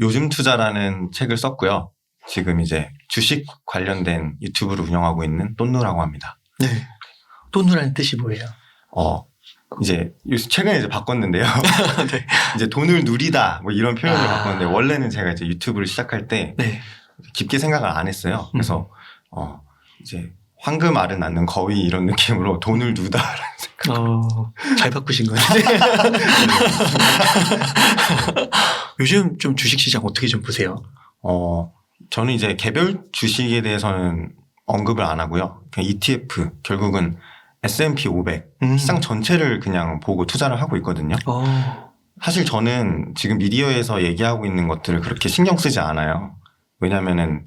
요즘 투자라는 책을 썼고요. 지금 이제 주식 관련된 유튜브를 운영하고 있는 똔누라고 합니다. 네. 똔누라는 뜻이 뭐예요? 이제 최근에 이제 바꿨는데요. 네. 이제 돈을 누리다 뭐 이런 표현을 바꿨는데 원래는 제가 이제 유튜브를 시작할 때 네. 깊게 생각을 안 했어요. 그래서 이제 황금 알은 낳는 거위 이런 느낌으로 돈을 누다라는 생각. 잘 바꾸신 거 같은데. 요즘 좀 주식시장 어떻게 좀 보세요? 저는 이제 개별 주식에 대해서는 언급을 안 하고요. 그냥 ETF 결국은 S&P 500 시장 전체를 그냥 보고 투자를 하고 있거든요. 사실 저는 지금 미디어에서 얘기하고 있는 것들을 그렇게 신경 쓰지 않아요. 왜냐면은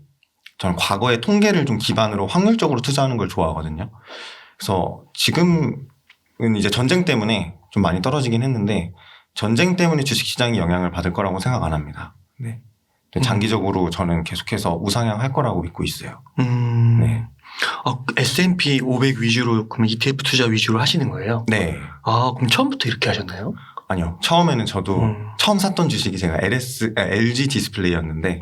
저는 과거의 통계를 좀 기반으로 확률적으로 투자하는 걸 좋아하거든요. 그래서 지금은 이제 전쟁 때문에 좀 많이 떨어지긴 했는데 전쟁 때문에 주식시장이 영향을 받을 거라고 생각 안 합니다. 네. 장기적으로 저는 계속해서 우상향할 거라고 믿고 있어요. 네. S&P 500 위주로 그러면 ETF 투자 위주로 하시는 거예요? 네. 그럼 처음부터 이렇게 하셨나요? 아니요. 처음에는 저도 처음 샀던 주식이 제가 LG 디스플레이였는데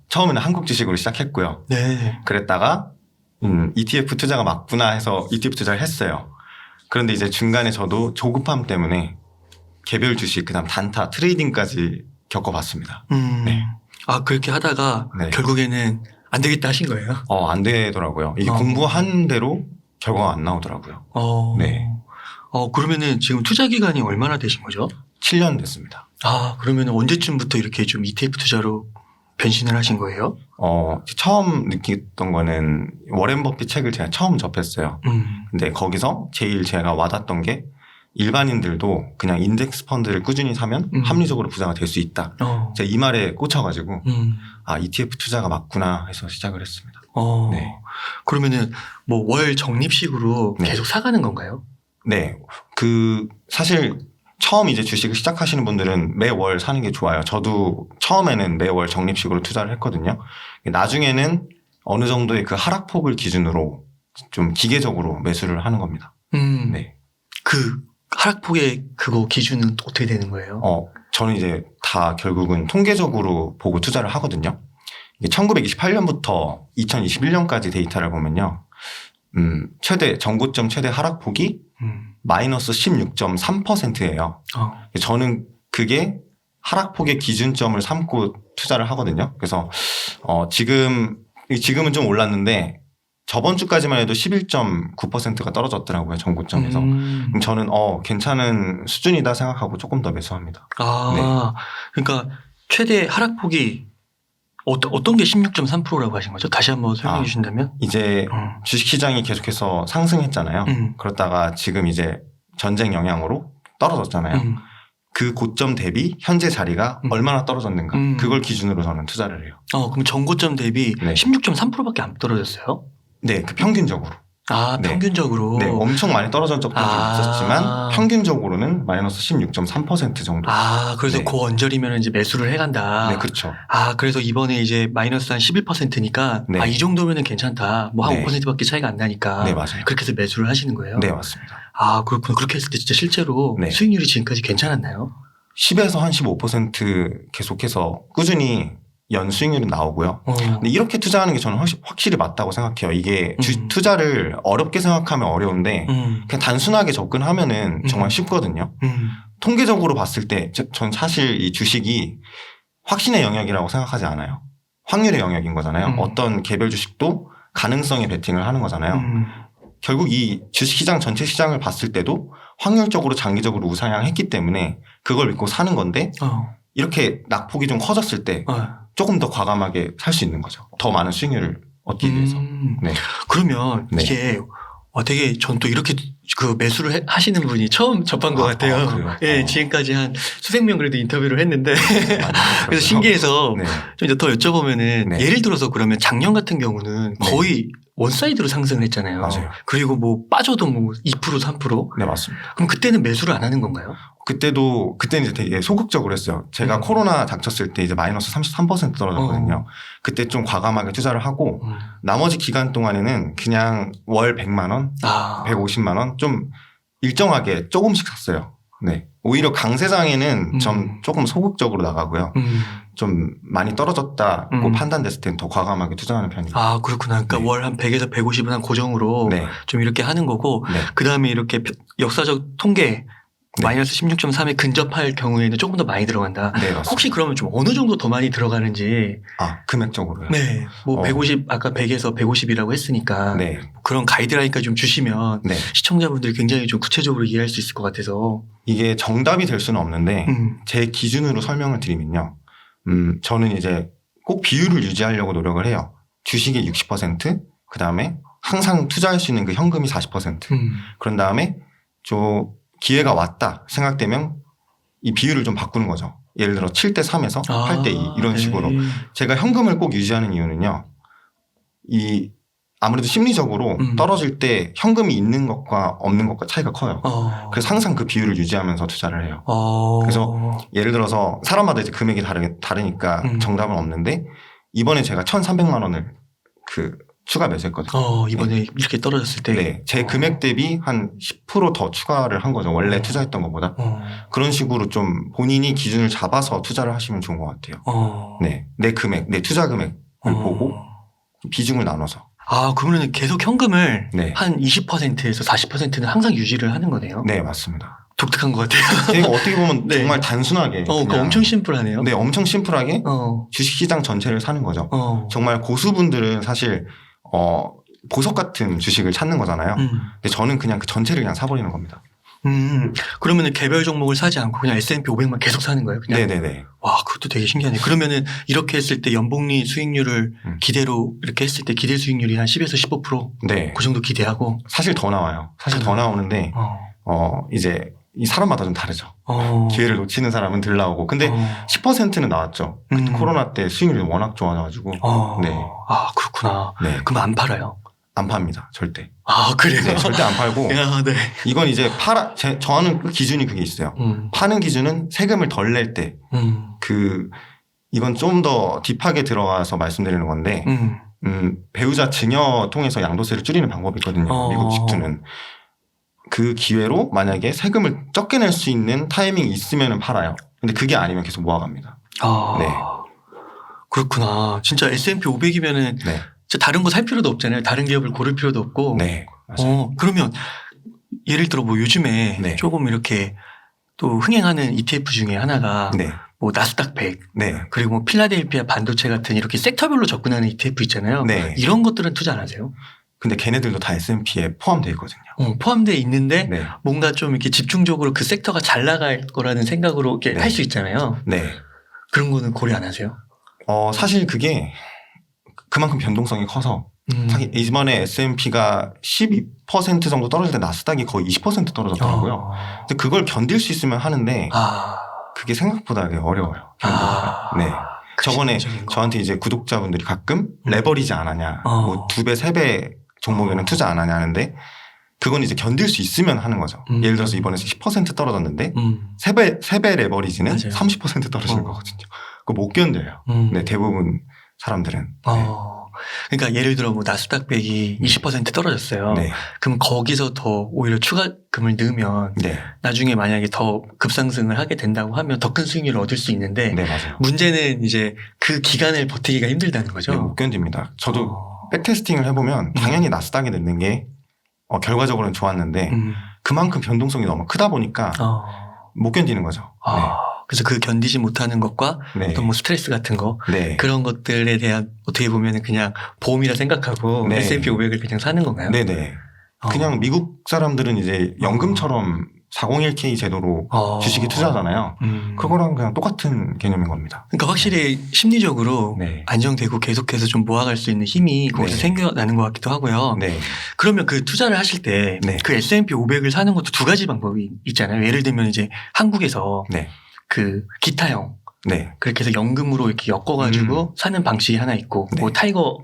처음에는 한국 주식으로 시작했고요. 네. 그랬다가 ETF 투자가 맞구나 해서 ETF 투자를 했어요. 그런데 이제 중간에 저도 조급함 때문에 개별 주식 그다음 단타 트레이딩까지 겪어봤습니다. 네. 그렇게 하다가 네. 결국에는 안 되겠다 하신 거예요? 안 되더라고요. 이게 공부한 대로 결과가 안 나오더라고요. 네. 그러면은 지금 투자 기간이 얼마나 되신 거죠? 7년 됐습니다. 그러면 언제쯤부터 이렇게 좀 ETF 투자로 변신을 하신 거예요? 처음 느꼈던 거는 워렌 버핏 책을 제가 처음 접했어요. 근데 거기서 제일 제가 와닿았던 게 일반인들도 그냥 인덱스 펀드를 꾸준히 사면 합리적으로 부자가 될 수 있다. 제가 이 말에 꽂혀가지고 ETF 투자가 맞구나 해서 시작을 했습니다. 네. 그러면은 뭐 월 적립식으로 네. 계속 사가는 건가요? 네. 사실 처음 이제 주식을 시작하시는 분들은 매월 사는 게 좋아요. 저도 처음에는 매월 적립식으로 투자를 했거든요. 나중에는 어느 정도의 그 하락폭을 기준으로 좀 기계적으로 매수를 하는 겁니다. 네. 그 하락폭의 그거 기준은 어떻게 되는 거예요? 저는 이제 다 결국은 통계적으로 보고 투자를 하거든요. 1928년부터 2021년까지 데이터를 보면요. 전고점 최대 하락폭이 마이너스 16.3%예요. 저는 그게 하락폭의 기준점을 삼고 투자를 하거든요. 그래서 지금은 좀 올랐는데 저번 주까지만 해도 11.9%가 떨어졌더라고요. 전고점에서. 그럼 저는 괜찮은 수준이다 생각하고 조금 더 매수합니다. 네. 그러니까 최대 하락폭이 어떤 게 16.3%라고 하신 거죠? 다시 한번 설명해 주신다면? 이제 주식시장이 계속해서 상승했잖아요. 그렇다가 지금 이제 전쟁 영향으로 떨어졌잖아요. 그 고점 대비 현재 자리가 얼마나 떨어졌는가. 그걸 기준으로 저는 투자를 해요. 그럼 전고점 대비 네. 16.3%밖에 안 떨어졌어요? 네, 평균적으로. 네. 평균적으로. 네, 엄청 많이 떨어진 적도 있었지만 평균적으로는 마이너스 16.3% 정도. 그래서 네. 그 언저리면 이제 매수를 해간다. 네, 그렇죠. 그래서 이번에 이제 마이너스 한 11%니까 네. 이 정도면은 괜찮다. 뭐 한 네. 5%밖에 차이가 안 나니까. 네, 맞아요. 그렇게 해서 매수를 하시는 거예요? 네, 맞습니다. 그렇구나. 그렇게 했을 때 진짜 실제로 네. 수익률이 지금까지 괜찮았나요? 10에서 한 15% 계속해서 꾸준히 연 수익률은 나오고요. 근데 이렇게 투자하는 게 저는 확실히 맞다고 생각해요. 이게 투자를 어렵게 생각하면 어려운데 그냥 단순하게 접근하면은 정말 쉽거든요. 통계적으로 봤을 때 전 사실 이 주식이 확신의 영역이라고 생각하지 않아요. 확률의 영역인 거잖아요. 어떤 개별 주식도 가능성에 베팅을 하는 거잖아요. 결국 이 주식시장 전체 시장을 봤을 때도 확률적으로 장기적으로 우상향했기 때문에 그걸 믿고 사는 건데 이렇게 낙폭이 좀 커졌을 때 조금 더 과감하게 살 수 있는 거죠. 더 많은 수익률을 얻기 위해서. 네. 그러면 네. 이게 되게 전 또 이렇게 그 매수를 하시는 분이 처음 접한 것 같아요. 그래요? 예, 지금까지 한 수백 명 그래도 인터뷰를 했는데 그래서 신기해서 네. 좀 이제 더 여쭤보면은 네. 예를 들어서 그러면 작년 같은 경우는 거의 원사이드로 상승을 했잖아요. 맞아요. 그리고 뭐 빠져도 뭐 2% 3%. 네, 맞습니다. 그럼 그때는 매수를 안 하는 건가요? 그때는 이제 되게 소극적으로 했어요. 제가 코로나 닥쳤을 때 이제 마이너스 33% 떨어졌거든요. 그때 좀 과감하게 투자를 하고 나머지 기간 동안에는 그냥 월 100만 원, 150만 원 좀 일정하게 조금씩 샀어요. 네. 오히려 강세장에는 전 조금 소극적으로 나가고요. 좀 많이 떨어졌다고 판단됐을 땐 더 과감하게 투자하는 편입니다. 아, 그렇구나. 그러니까 네. 월 한 100에서 150은 한 고정으로 네. 좀 이렇게 하는 거고, 네. 그 다음에 이렇게 역사적 통계 네. 마이너스 16.3에 근접할 경우에는 조금 더 많이 들어간다. 네, 맞습니다. 혹시 그러면 좀 어느 정도 더 많이 들어가는지. 아, 금액적으로요? 네. 뭐 150, 아까 100에서 150이라고 했으니까. 네. 그런 가이드라인까지 좀 주시면 네. 시청자분들이 굉장히 좀 구체적으로 이해할 수 있을 것 같아서. 이게 정답이 될 수는 없는데 제 기준으로 설명을 드리면요. 저는 이제 꼭 비율을 유지하려고 노력을 해요. 주식이 60%, 그 다음에 항상 투자할 수 있는 그 현금이 40%. 그런 다음에 기회가 왔다 생각되면 이 비율을 좀 바꾸는 거죠. 예를 들어 7대 3에서 8대 2 이런 네. 식으로. 제가 현금을 꼭 유지하는 이유는요. 아무래도 심리적으로 떨어질 때 현금이 있는 것과 없는 것과 차이가 커요. 그래서 항상 그 비율을 유지하면서 투자를 해요. 그래서 예를 들어서 사람마다 이제 금액이 다르니까 정답은 없는데 이번에 제가 1,300만 원을 추가 매수했거든요. 이번에 네. 이렇게 떨어졌을 때. 네. 제 금액 대비 한 10% 더 추가를 한 거죠. 원래 투자했던 것보다. 그런 식으로 좀 본인이 기준을 잡아서 투자를 하시면 좋은 것 같아요. 네. 내 금액, 내 투자 금액을 보고 비중을 나눠서. 아, 그러면 계속 현금을 네. 한 20%에서 40%는 항상 유지를 하는 거네요? 네, 맞습니다. 독특한 것 같아요. 이거 어떻게 보면 네. 정말 단순하게. 그거 엄청 심플하네요. 네, 엄청 심플하게 주식시장 전체를 사는 거죠. 정말 고수분들은 사실 보석 같은 주식을 찾는 거잖아요. 근데 저는 그냥 그 전체를 그냥 사버리는 겁니다. 그러면은 개별 종목을 사지 않고 그냥 S&P 500만 계속 사는 거예요? 그냥? 네네네. 와, 그것도 되게 신기하네. 그러면은 이렇게 했을 때 연복리 수익률을 기대로 이렇게 했을 때 기대 수익률이 한 10에서 15%? 네. 그 정도 기대하고? 사실 더 나와요. 사실 더 나오는데, 이제 이 사람마다 좀 다르죠. 기회를 놓치는 사람은 덜 나오고. 근데 10%는 나왔죠. 그때 코로나 때 수익률이 워낙 좋아져가지고. 네. 아, 그렇구나. 네. 그럼 안 팔아요? 안 팝니다. 절대. 아, 그래요? 네, 절대 안 팔고. 야, 네. 이건 이제 저는 그 기준이 그게 있어요. 파는 기준은 세금을 덜 낼 때. 이건 좀 더 딥하게 들어가서 말씀드리는 건데, 배우자 증여 통해서 양도세를 줄이는 방법이 있거든요. 미국 직투는. 그 기회로 만약에 세금을 적게 낼 수 있는 타이밍이 있으면 팔아요. 근데 그게 아니면 계속 모아갑니다. 네. 그렇구나. 진짜 S&P 500이면은 네. 다른 거 살 필요도 없잖아요. 다른 기업을 고를 필요도 없고. 네. 맞아요. 그러면 예를 들어 뭐 요즘에 네. 조금 이렇게 또 흥행하는 ETF 중에 하나가 네. 뭐 나스닥 100 네. 그리고 뭐 필라델피아 반도체 같은 이렇게 섹터별로 접근하는 ETF 있잖아요. 네. 이런 것들은 투자 안 하세요? 근데 걔네들도 다 S&P에 포함되어 있거든요. 포함되어 있는데 네. 뭔가 좀 이렇게 집중적으로 그 섹터가 잘 나갈 거라는 생각으로 이렇게 네. 할 수 있잖아요. 네. 그런 거는 고려 안 하세요? 사실 그게 그만큼 변동성이 커서 이번에 S&P가 12% 정도 떨어질 때 나스닥이 거의 20% 떨어졌더라고요. 근데 그걸 견딜 수 있으면 하는데 그게 생각보다 어려워요. 견디기가. 네. 저번에 저한테 이제 구독자분들이 가끔 레버리지 안 하냐, 뭐 2배, 3배 종목에는 투자 안 하냐 하는데 그건 이제 견딜 수 있으면 하는 거죠. 예를 들어서 이번에 10% 떨어졌는데 3배 레버리지는 맞아요. 30% 떨어지는 거거든요. 그거 못 견뎌요. 네, 대부분 사람들은. 네. 그러니까 예를 들어 뭐 나스닥 100이 20% 떨어졌어요. 네. 그럼 거기서 더 오히려 추가금을 넣으면 네. 나중에 만약에 더 급상승을 하게 된다고 하면 더 큰 수익률을 얻을 수 있는데 네, 맞아요. 문제는 이제 그 기간을 버티기가 힘들다는 거죠. 네, 못 견딥니다. 저도 백테스팅을 해보면 당연히 나스닥에 넣는 게 결과적으로는 좋았는데 그만큼 변동성이 너무 크다 보니까 못 견디는 거죠. 네. 그래서 그 견디지 못하는 것과 네. 또 뭐 스트레스 같은 거 네. 그런 것들에 대한 어떻게 보면 그냥 보험이라 생각하고 네. S&P 500을 그냥 사는 건가요? 네네. 그냥 미국 사람들은 이제 연금처럼 401k 제도로 주식에 투자하잖아요. 그거랑 그냥 똑같은 개념인 겁니다. 그러니까 확실히 심리적으로 네. 안정되고 계속해서 좀 모아갈 수 있는 힘이 거기서 네. 생겨나는 것 같기도 하고요. 네. 그러면 그 투자를 하실 때 네. 그 S&P 500을 사는 것도 두 가지 방법이 있잖아요. 예를 들면 이제 한국에서 네. 그 기타형 네. 그렇게 해서 연금으로 이렇게 엮어가지고 사는 방식이 하나 있고 네. 뭐 타이거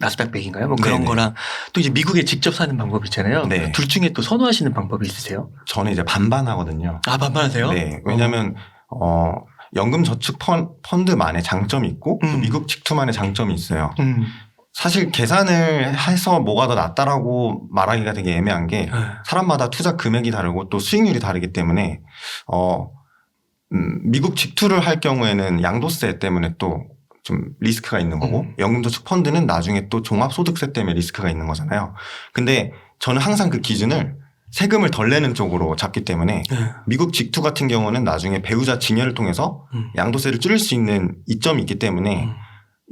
나스닥 100인가요? 뭐 그런 네네. 거랑 또 이제 미국에 직접 사는 방법 있잖아요. 네. 둘 중에 또 선호하시는 방법이 있으세요? 저는 이제 반반 하거든요. 아, 반반하세요? 네. 왜냐하면 연금 저축 펀드만의 장점이 있고 또 미국 직투만의 장점이 있어요. 사실 계산을 해서 뭐가 더 낫다라고 말하기가 되게 애매한 게 사람마다 투자 금액이 다르고 또 수익률이 다르기 때문에 미국 직투를 할 경우에는 양도세 때문에 또 좀 리스크가 있는 거고 연금저축 펀드는 나중에 또 종합소득세 때문에 리스크가 있는 거잖아요. 근데 저는 항상 그 기준을 세금을 덜 내는 쪽으로 잡기 때문에 미국 직투 같은 경우는 나중에 배우자 증여를 통해서 양도세를 줄일 수 있는 이점이 있기 때문에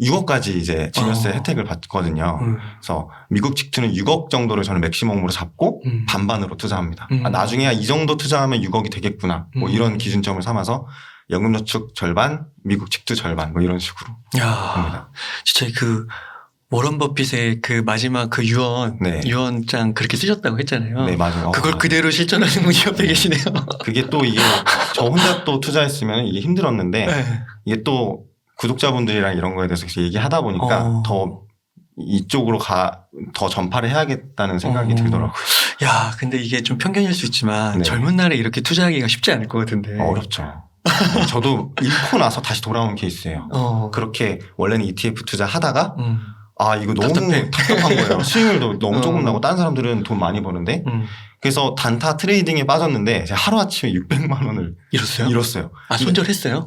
6억까지 이제 증여세 혜택을 받거든요. 그래서 미국 직투는 6억 정도를 저는 맥시멈으로 잡고 반반으로 투자합니다. 나중에 이 정도 투자하면 6억이 되겠구나. 뭐 이런 기준점을 삼아서 연금저축 절반, 미국 직투 절반 뭐 이런 식으로 합니다. 진짜 그 워런 버핏의 그 마지막 그 유언장 그렇게 쓰셨다고 했잖아요. 네, 맞아요. 그걸 그대로 실천하는 분이 옆에 계시네요. 그게 또 이게 저 혼자 또 투자했으면 이게 힘들었는데 이게 또 구독자분들이랑 이런 거에 대해서 얘기하다 보니까 더 이쪽으로 더 전파를 해야겠다는 생각이 들더라고요. 야, 근데 이게 좀 편견일 수 있지만 젊은 날에 이렇게 투자하기가 쉽지 않을 것 같은데. 어렵죠. 저도 잃고 나서 다시 돌아온 케이스예요. 그렇게 원래는 ETF 투자 하다가 이거 너무 답답한 거예요. 수익률도 너무 조금 나고 다른 사람들은 돈 많이 버는데 그래서 단타 트레이딩에 빠졌는데 제가 하루아침에 600만 원을 잃었어요. 손절했어요?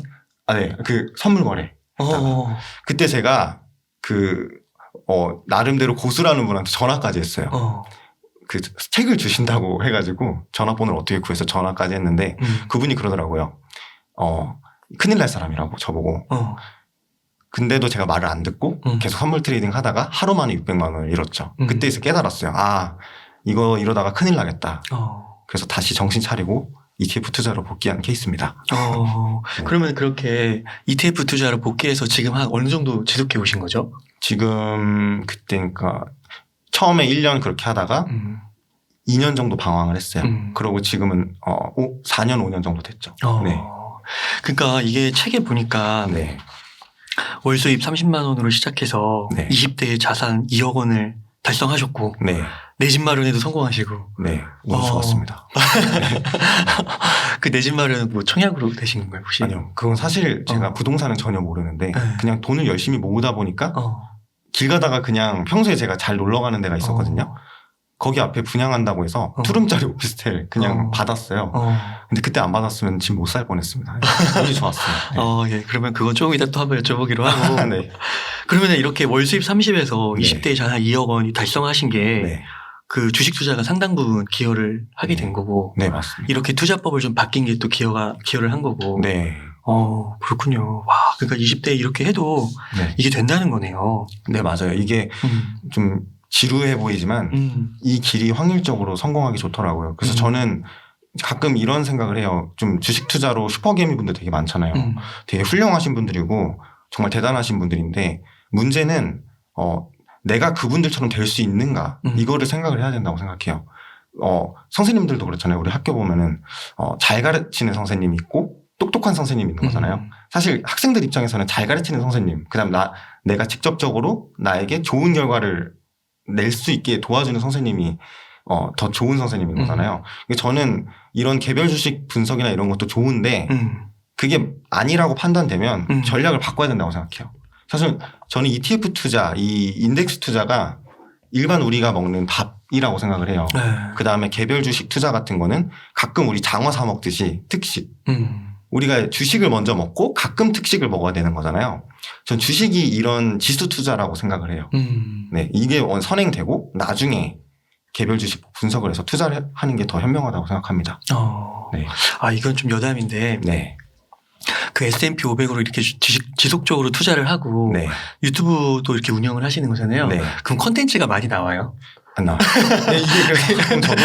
네. 그 선물 거래. 그때 제가 나름대로 고수라는 분한테 전화까지 했어요. 그 책을 주신다고 해가지고 전화번호를 어떻게 구해서 전화까지 했는데 그분이 그러더라고요. 큰일 날 사람이라고 저보고. 근데도 제가 말을 안 듣고 계속 선물 트레이딩 하다가 하루 만에 600만 원을 잃었죠. 그때에서 깨달았어요. 이거 이러다가 큰일 나겠다. 그래서 다시 정신 차리고 ETF 투자로 복귀한 케이스입니다. 그러면 그렇게 ETF 투자로 복귀해서 지금 한 어느 정도 지속해 오신 거죠? 지금 그러니까 처음에 1년 그렇게 하다가 2년 정도 방황을 했어요. 그러고 지금은 4년 5년 정도 됐죠. 네. 그러니까 이게 책에 보니까 월 수입 30만 원으로 시작해서 20대의 자산 2억 원을 달성하셨고 내 집 마련에도 성공하시고 너무 좋았습니다. 그 내 집 마련은 뭐 청약으로 되신 건가요 혹시? 아니요. 그건 사실 제가 부동산은 전혀 모르는데 그냥 돈을 열심히 모으다 보니까 길 가다가 그냥 평소에 제가 잘 놀러 가는 데가 있었거든요. 거기 앞에 분양한다고 해서 투룸짜리 오피스텔 그냥 받았어요. 근데 그때 안 받았으면 집 못 살 뻔했습니다. 운이 좋았어요. 예. 그러면 그건 조금 이따 또 한번 여쭤보기로 하고. 그러면 이렇게 월 수입 30에서 20대의 자산 2억 원이 달성하신 게 그 주식 투자가 상당 부분 기여를 하게 된 거고. 네, 맞습니다. 이렇게 투자법을 좀 바뀐 게 또 기여를 한 거고. 그렇군요. 와, 그러니까 20대에 이렇게 해도 이게 된다는 거네요. 네, 맞아요. 이게 좀 지루해 보이지만 이 길이 확률적으로 성공하기 좋더라고요. 그래서 저는 가끔 이런 생각을 해요. 좀 주식 투자로 슈퍼개미 분들 되게 많잖아요. 되게 훌륭하신 분들이고 정말 대단하신 분들인데 문제는 내가 그분들처럼 될 수 있는가 이거를 생각을 해야 된다고 생각해요. 선생님들도 그렇잖아요. 우리 학교 보면은 잘 가르치는 선생님이 있고 똑똑한 선생님이 있는 거잖아요. 사실 학생들 입장에서는 잘 가르치는 선생님, 그다음 내가 직접적으로 나에게 좋은 결과를 낼 수 있게 도와주는 선생님이 더 좋은 선생님인 거잖아요. 저는 이런 개별 주식 분석이나 이런 것도 좋은데 그게 아니라고 판단되면 전략을 바꿔야 된다고 생각해요. 사실 저는 ETF 투자, 이 인덱스 투자가 일반 우리가 먹는 밥이라고 생각을 해요. 그다음에 개별 주식 투자 같은 거는 가끔 우리 장어 사 먹듯이 특식. 우리가 주식을 먼저 먹고 가끔 특식을 먹어야 되는 거잖아요. 전 주식이 이런 지수 투자라고 생각을 해요. 네, 이게 선행되고 나중에 개별 주식 분석을 해서 투자를 하는 게 더 현명하다고 생각합니다. 이건 좀 여담인데 그 S&P 500으로 이렇게 지속적으로 투자를 하고 유튜브도 이렇게 운영을 하시는 거잖아요. 그럼 컨텐츠가 많이 나와요? 안 나와요. 이게 그래서 저도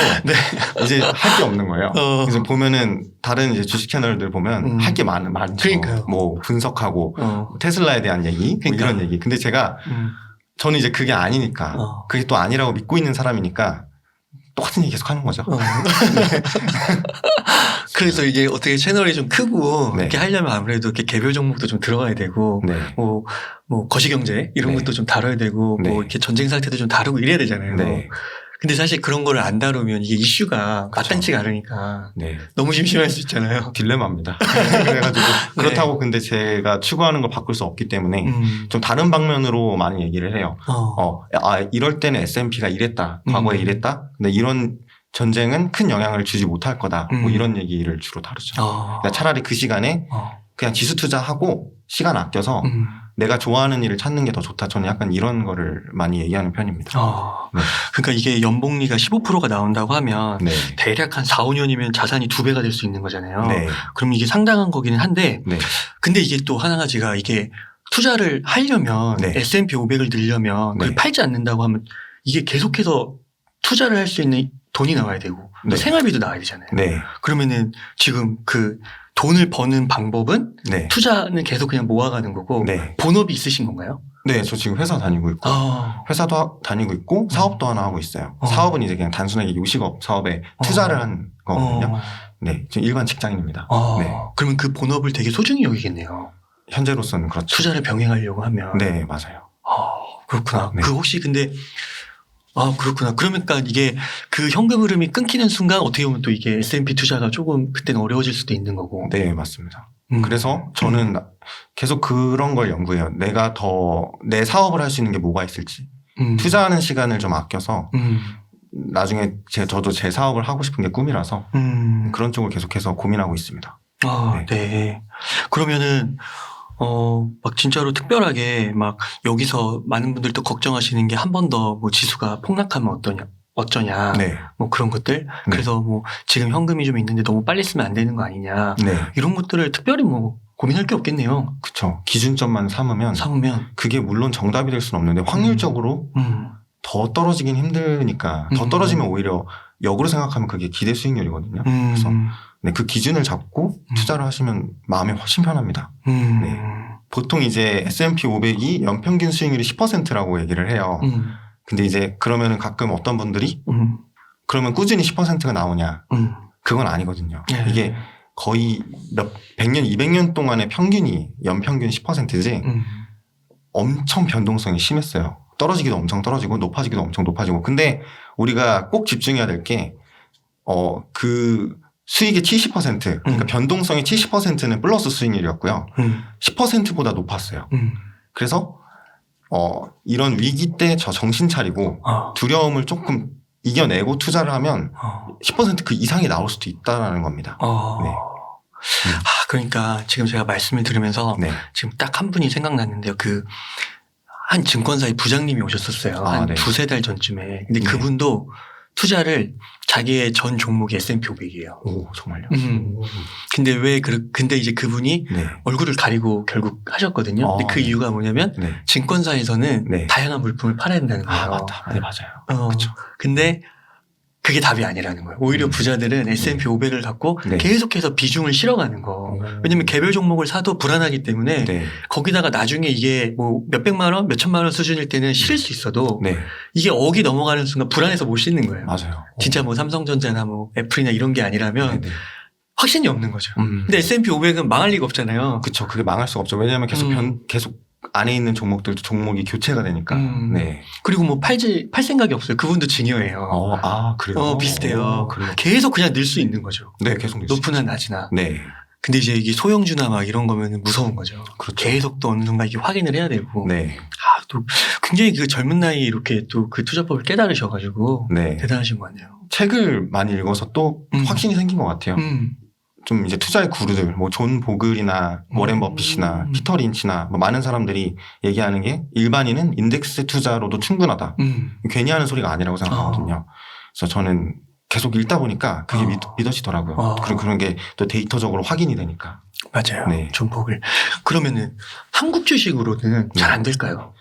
이제 할 게 없는 거예요. 그래서 보면은 다른 이제 주식 채널들 보면 할 게 많죠. 그러니까요. 뭐 분석하고 테슬라에 대한 얘기, 뭐 이런 얘기. 근데 저는 이제 그게 아니니까 그게 또 아니라고 믿고 있는 사람이니까 똑같은 얘기 계속 하는 거죠. 그래서 이게 어떻게 채널이 좀 크고 이렇게 하려면 아무래도 이렇게 개별 종목도 좀 들어가야 되고 뭐 거시경제 이런 것도 좀 다뤄야 되고 뭐 이렇게 전쟁 상태도 좀 다루고 이래야 되잖아요. 근데 사실 그런 거를 안 다루면 이게 이슈가 마땅치가 않으니까 너무 심심할 수 있잖아요. 딜레마입니다. 그래가지고 그렇다고 근데 제가 추구하는 걸 바꿀 수 없기 때문에 좀 다른 방면으로 많이 얘기를 해요. 이럴 때는 S&P가 이랬다. 과거에 이랬다. 근데 이런 전쟁은 큰 영향을 주지 못할 거다. 뭐 이런 얘기를 주로 다루죠. 그러니까 차라리 그 시간에 그냥 지수 투자하고 시간 아껴서 내가 좋아하는 일을 찾는 게 더 좋다. 저는 약간 이런 거를 많이 얘기하는 편입니다. 네. 그러니까 이게 연복리가 15%가 나온다고 하면 네. 대략 한 4, 5년이면 자산이 2배가 될 수 있는 거잖아요. 네. 그럼 이게 상당한 거기는 한데 네. 근데 이게 또 한 가지가 이게 투자를 하려면 네. S&P 500을 늘려면 그걸 네. 팔지 않는다고 하면 이게 계속해서 투자를 할 수 있는 돈이 나와야 되고 네. 생활비도 나와야 되잖아요. 네. 그러면은 지금 그 돈을 버는 방법은 네. 투자는 계속 그냥 모아가는 거고 네. 본업이 있으신 건가요? 네, 저 지금 회사 다니고 있고 회사도 다니고 있고 사업도 하나 하고 있어요. 사업은 이제 그냥 단순하게 요식업 사업에 투자를 한 거거든요. 네, 지금 일반 직장인입니다. 네. 그러면 그 본업을 되게 소중히 여기겠네요. 현재로서는 그렇죠. 투자를 병행하려고 하면. 네, 맞아요. 그렇구나. 네. 그 혹시 근데 그렇구나. 그러니까 이게 그 현금 흐름이 끊기는 순간 어떻게 보면 또 이게 S&P 투자가 조금 그때는 어려워질 수도 있는 거고. 네, 맞습니다. 그래서 저는 계속 그런 걸 연구해요. 내가 더 내 사업을 할 수 있는 게 뭐가 있을지. 투자하는 시간을 좀 아껴서 나중에 저도 제 사업을 하고 싶은 게 꿈이라서 그런 쪽을 계속해서 고민하고 있습니다. 네. 그러면은 막 진짜로 특별하게 막 여기서 많은 분들이 또 걱정하시는 게 한 번 더 뭐 지수가 폭락하면 어쩌냐. 네. 뭐 그런 것들. 그래서 뭐 지금 현금이 좀 있는데 너무 빨리 쓰면 안 되는 거 아니냐. 네. 이런 것들을 특별히 뭐 고민할 게 없겠네요. 그렇죠. 기준점만 삼으면 그게 물론 정답이 될 수는 없는데 확률적으로 더 떨어지긴 힘드니까 더 떨어지면 오히려 역으로 생각하면 그게 기대 수익률이거든요. 그래서 네, 그 기준을 잡고 투자를 하시면 마음이 훨씬 편합니다. 네. 보통 이제 S&P 500이 연평균 수익률이 10%라고 얘기를 해요. 근데 이제 그러면은 가끔 어떤 분들이 그러면 꾸준히 10%가 나오냐? 그건 아니거든요. 네. 이게 거의 100년, 200년 동안의 평균이 연평균 10%지 엄청 변동성이 심했어요. 떨어지기도 엄청 떨어지고 높아지기도 엄청 높아지고. 근데 우리가 꼭 집중해야 될 게 그 수익의 70% 그러니까 변동성의 70%는 플러스 수익률이었고요. 10%보다 높았어요. 그래서 이런 위기 때 저 정신 차리고 두려움을 조금 이겨내고 투자를 하면 10% 그 이상이 나올 수도 있다는 겁니다. 네. 그러니까 지금 제가 말씀을 들으면서 네. 지금 딱 한 분이 생각났는데요. 한 증권사의 부장님이 오셨었어요. 한 네. 두세 달 전쯤에. 근데 그분도 투자를 자기의 전 종목이 S&P 500이에요. 오, 정말요? 근데 이제 그분이 네. 얼굴을 가리고 결국 하셨거든요. 근데 그 네. 이유가 뭐냐면 네. 증권사에서는 네. 다양한 물품을 팔아야 된다는 거예요. 맞다. 네, 맞아요. 그렇죠. 근데 그게 답이 아니라는 거예요. 오히려 부자들은 S&P 500을 갖고 네. 계속해서 비중을 실어가는 거. 왜냐면 개별 종목을 사도 불안하기 때문에 네. 거기다가 나중에 이게 뭐 몇백만 원, 몇천만 원 수준일 때는 실을 수 있어도 네. 이게 억이 넘어가는 순간 불안해서 못 싣는 거예요. 맞아요. 진짜 뭐 삼성전자나 뭐 애플이나 이런 게 아니라면 네네. 확신이 없는 거죠. 근데 S&P 500은 망할 리가 없잖아요. 그렇죠. 그게 망할 수가 없죠. 왜냐하면 계속 안에 있는 종목들도 종목이 교체가 되니까. 네. 그리고 뭐 팔 생각이 없어요. 그분도 증여예요. 그래요? 비슷해요. 그래요? 계속 그냥 늘 수 있는 거죠. 네, 계속 늘 수 있죠. 높으나 낮으나. 네. 근데 이제 이게 소형주나 막 이런 거면 무서운 거죠. 그렇죠. 계속 또 어느 순간 이게 확인을 해야 되고. 네. 또 굉장히 그 젊은 나이에 이렇게 또 그 투자법을 깨달으셔가지고. 네. 대단하신 것 같네요. 책을 많이 읽어서 또 확신이 생긴 것 같아요. 좀 이제 투자의 구루들, 뭐 존 보글이나 워렌 버핏이나 피터 린치나 뭐 많은 사람들이 얘기하는 게 일반인은 인덱스 투자로도 충분하다. 괜히 하는 소리가 아니라고 생각하거든요. 그래서 저는 계속 읽다 보니까 그게 믿어지더라고요. 그리고 그런 게 또 데이터적으로 확인이 되니까. 맞아요. 네. 존 보글. 그러면은 한국 주식으로는 잘 안 될까요?